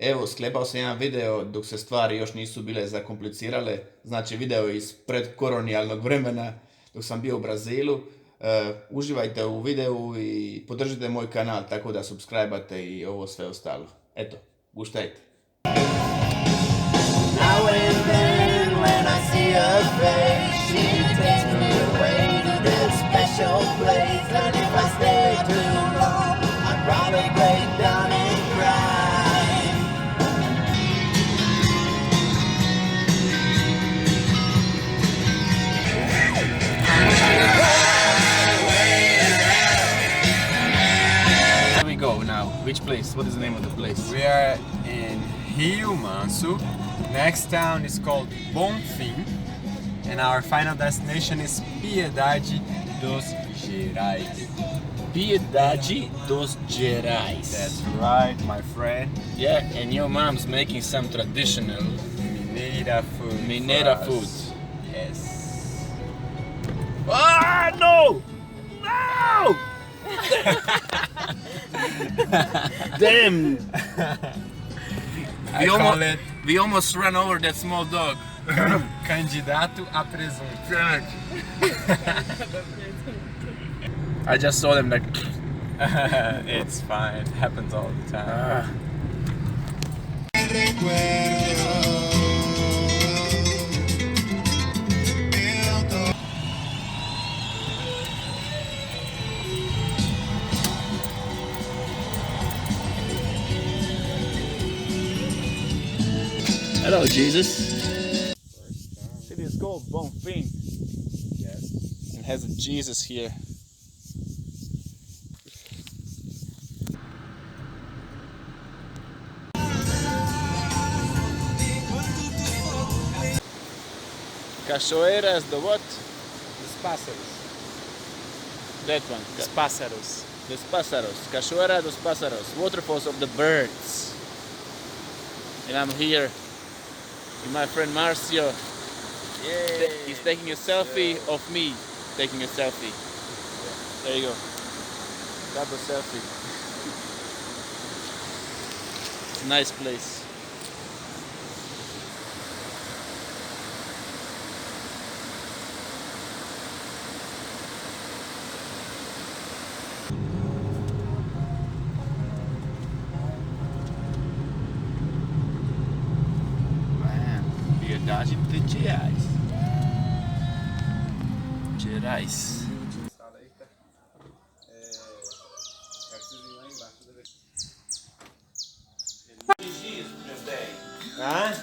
Evo, sklepao sam jedan video dok se stvari još nisu bile zakomplicirale. Znači video iz predkolonijalnog vremena dok sam bio u Brazilu. Uživajte u videu i podržite moj kanal tako da subscribe-ate i ovo sve ostalo. Eto, guštajte. Now and then when I see her face, she takes me away to that special place. And if I stay too long, I'd probably break down and cry. Where we go now? Which place? What is the name of the place? We are in Rio Manso. Next town is called Bonfim, and our final destination is Piedade dos Gerais. Piedade dos Gerais. That's right, my friend. Yeah, and your mom's making some traditional Mineira food. Mineira for food. us. Yes. Ah, no! No! Damn! We almost ran over that small dog. Candidato a presunto. I just saw them like... It's fine, it happens all the time. Hello, Jesus. City is called Bonfim. Yes. It has a Jesus here. Cachoeira the what? Dos Passaros. That one. Dos Passaros. Dos Passaros. Cachoeira dos Passaros. Waterfalls of the birds. And I'm here with my friend Marcio. Yay! He's taking a selfie of me taking a selfie. There you go. Double selfie. It's a nice place. Piedade dos Gerais. Gerais. Hã?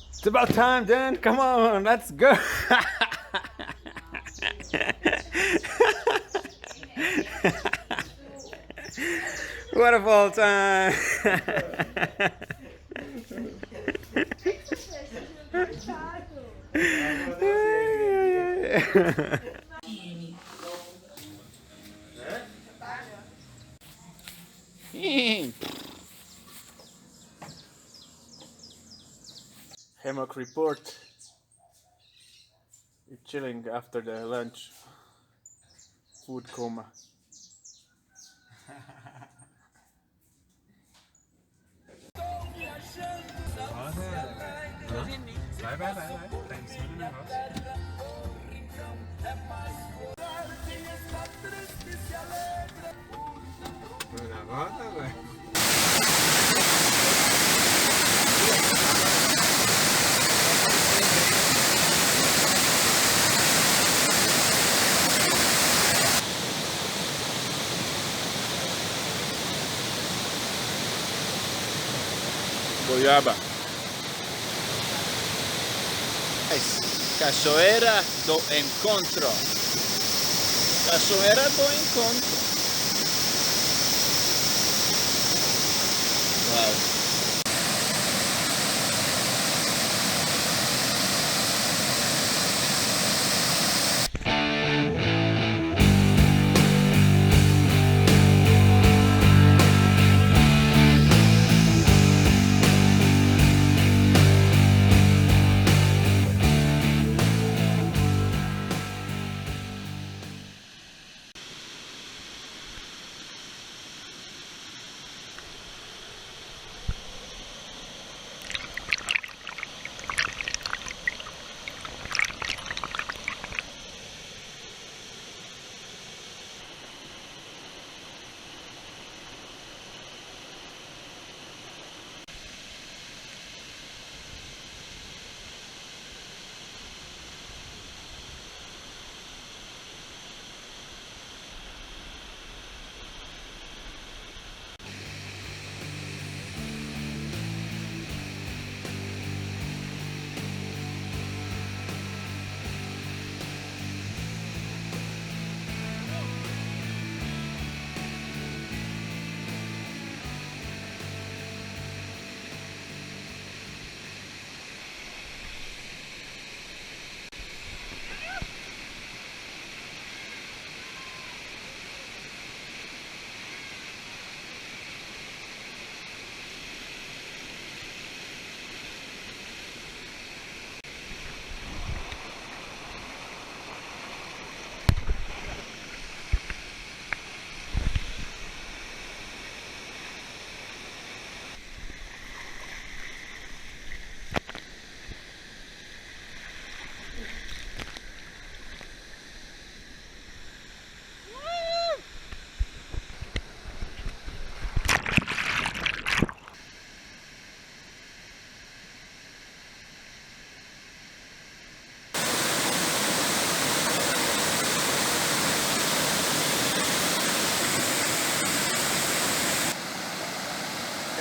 It's about time, Dan. Come on, let's go. Waterfall time. Hammock report. You're chilling after the lunch. Food coma. Vai. Tá em cima do negócio. Agora, velho. Goiaba. Cachoeira do Encontro. Cachoeira do Encontro. Wow.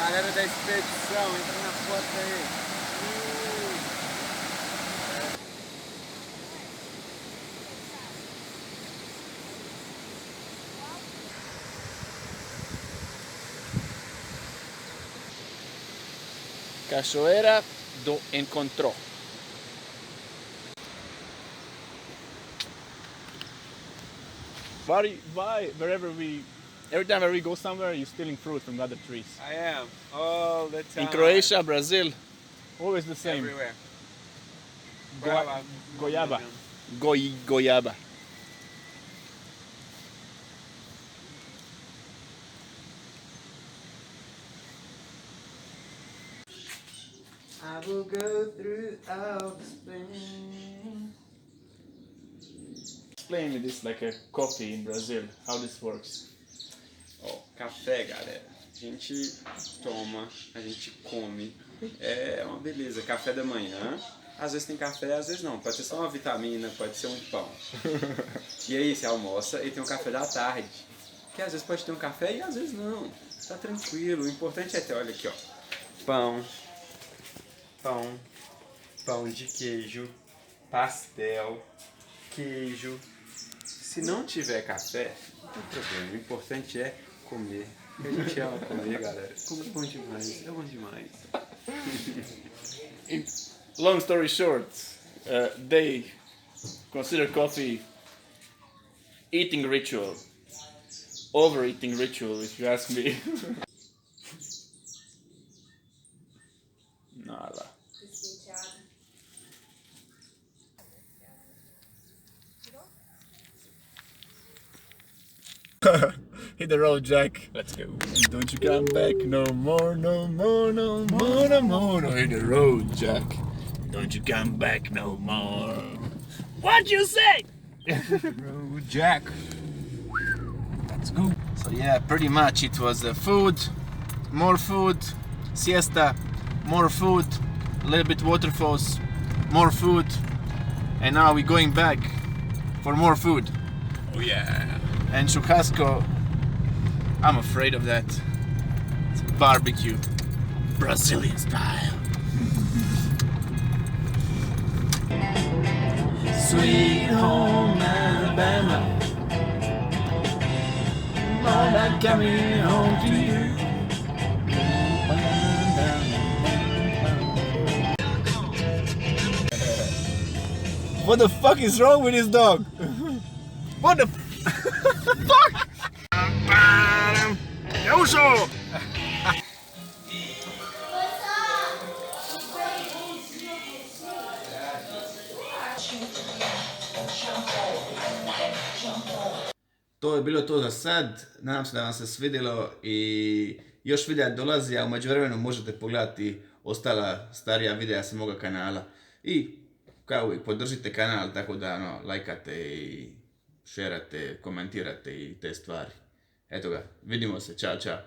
Galera da expedição, entra na foto aí. Cachoeira do Encontro. Why every time we go somewhere, you're stealing fruit from other trees? I am, all the time. In Croatia, Brazil, Always the same. Everywhere. Goiaba. goiaba. I will go throughout the spring. Explain me this like a coffee in Brazil, how this works. Ó, café, galera. A gente toma, a gente come. É uma beleza. Café da manhã. Às vezes tem café, às vezes não. Pode ser só uma vitamina, pode ser um pão. E aí você almoça e tem um café da tarde. Que às vezes pode ter um café e às vezes não. Tá tranquilo. O importante é ter, olha aqui, ó. Pão de queijo, pastel, queijo. Se não tiver café, não tem problema. O importante é comer. A gente ama comer, galera. Comer é bom demais. É bom demais. Long story short, they consider coffee eating ritual, overeating ritual, if you ask me. Nada. Hit the road, Jack. Let's go. Don't you come back no more, no more, no more, no more. No, hit the road, Jack. Don't you come back no more. What you say? Road Jack. Let's go. So yeah, pretty much it was food, more food, siesta, more food, a little bit waterfalls, more food, and now we're going back for more food. Oh yeah. And churrasco, I'm afraid of that. It's barbecue, Brazilian style. Sweet home Alabama, Lord, I'm coming home to you. What the fuck is wrong with this dog? What the fuck? Yoso! To je bilo to za sad, nadam se da vam se svidjelo i još videa dolazi, a u međuvremenu možete pogledati ostala starija videa sa moga kanala. I kao i podržite kanal tako da lajkate i šerate, komentirate i te stvari. Eto ga, vidimo se, čao čao.